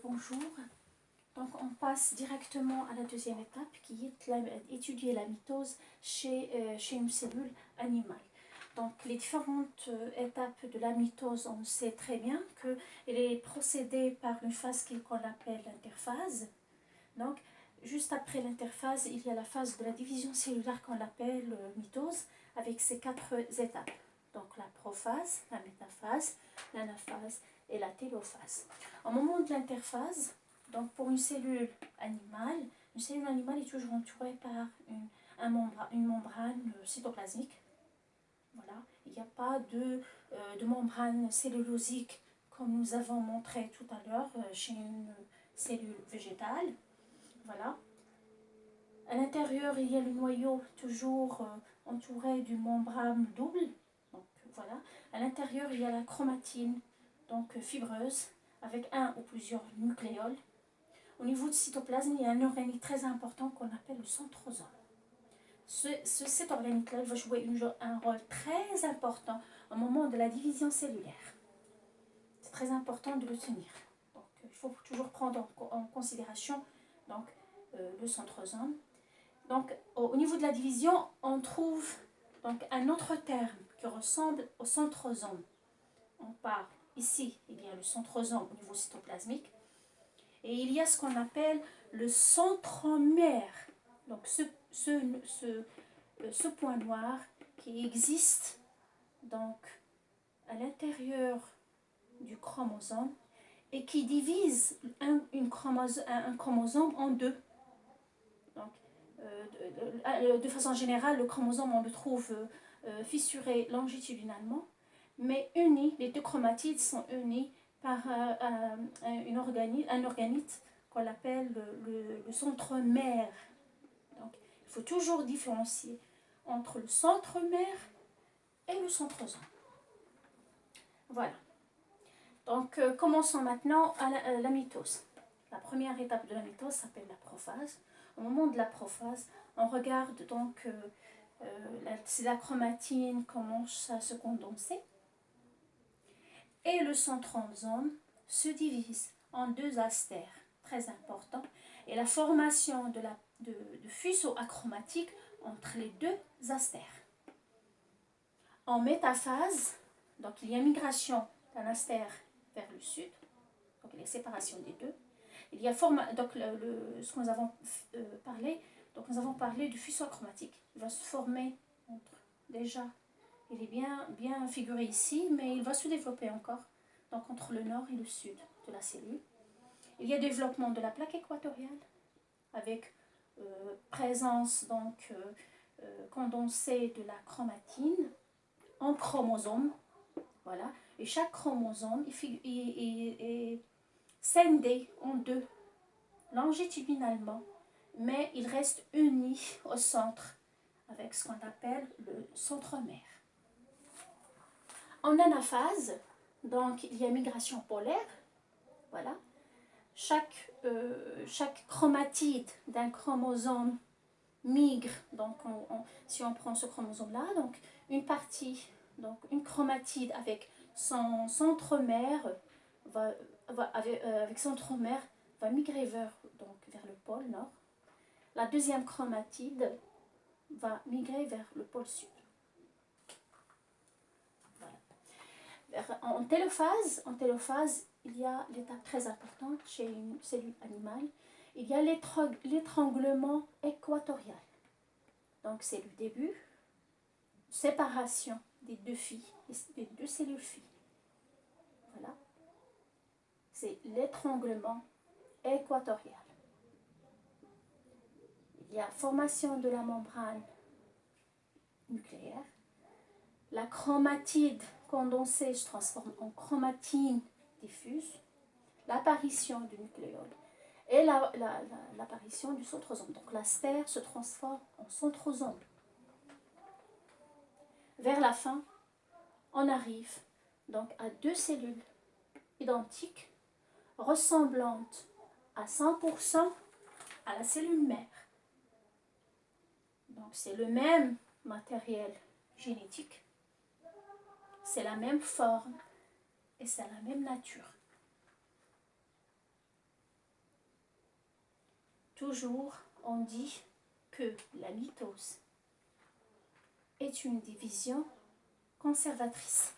Bonjour. Donc on passe directement à la deuxième étape qui est étudier la mitose chez une cellule animale. Donc les différentes étapes de la mitose, on sait très bien qu'elle est procédée par une phase qu'on appelle l'interphase. Donc juste après l'interphase, il y a la phase de la division cellulaire qu'on appelle mitose avec ses 4 étapes. Donc la prophase, la métaphase, l'anaphase et la télophase. Au moment de l'interphase, donc pour une cellule animale est toujours entourée par une membrane cytoplasmique. Voilà. Il n'y a pas de membrane cellulosique comme nous avons montré tout à l'heure chez une cellule végétale. Voilà. À l'intérieur, il y a le noyau toujours entouré d'une membrane double. Donc, voilà. À l'intérieur, il y a la chromatine, donc fibreuse, avec un ou plusieurs nucléoles. Au niveau du cytoplasme, il y a un organite très important qu'on appelle le centrosome. Cet organite-là va jouer un rôle très important au moment de la division cellulaire. C'est très important de le tenir. Donc, il faut toujours prendre en considération donc, le centrosome. Donc, au niveau de la division, on trouve donc, un autre terme qui ressemble au centrosome. On parle ici, il y a le centrosome au niveau cytoplasmique. Et il y a ce qu'on appelle le centromère. Donc, ce point noir qui existe donc, à l'intérieur du chromosome et qui divise un chromosome en deux. Donc, de façon générale, le chromosome, on le trouve fissuré longitudinalement, mais unis, les deux chromatides sont unis par un organite qu'on appelle le centromère. Donc, il faut toujours différencier entre le centromère et le centrosome. Voilà. Donc, commençons maintenant à la mitose. La première étape de la mitose s'appelle la prophase. Au moment de la prophase, on regarde donc la chromatine commence à se condenser et le centrosome se divise en 2 astères, très importants, et la formation de fuseaux achromatiques entre les 2 astères. En métaphase, donc il y a migration d'un astère vers le sud, donc il y a séparation des deux. Il y a donc ce que nous avons parlé, donc nous avons parlé du fuseau chromatique. Il va se former déjà, il est bien figuré ici, mais il va se développer encore, donc entre le nord et le sud de la cellule. Il y a développement de la plaque équatoriale avec présence donc condensée de la chromatine en chromosome. Voilà. Et chaque chromosome est scindé en 2 longitudinalement, mais il reste uni au centre avec ce qu'on appelle le centromère. En anaphase, donc il y a migration polaire. Voilà. Chaque chromatide d'un chromosome migre, donc si on prend ce chromosome-là, donc une partie, donc une chromatide avec son centromère avec centromère va migrer vers le pôle nord. La deuxième chromatide va migrer vers le pôle sud. Voilà. En télophase, il y a l'étape très importante chez une cellule animale. Il y a l'étranglement équatorial. Donc c'est le début, séparation des 2 filles, des 2 cellules filles. Voilà. C'est l'étranglement équatorial. Il y a formation de la membrane nucléaire. La chromatide condensée se transforme en chromatine diffuse. L'apparition du nucléole et l'apparition du centrosome. Donc l'astère se transforme en centrosome. Vers la fin, on arrive donc à 2 cellules identiques, ressemblantes à 100% à la cellule mère. Donc c'est le même matériel génétique, c'est la même forme et c'est la même nature. toujours on dit que la mitose est une division conservatrice.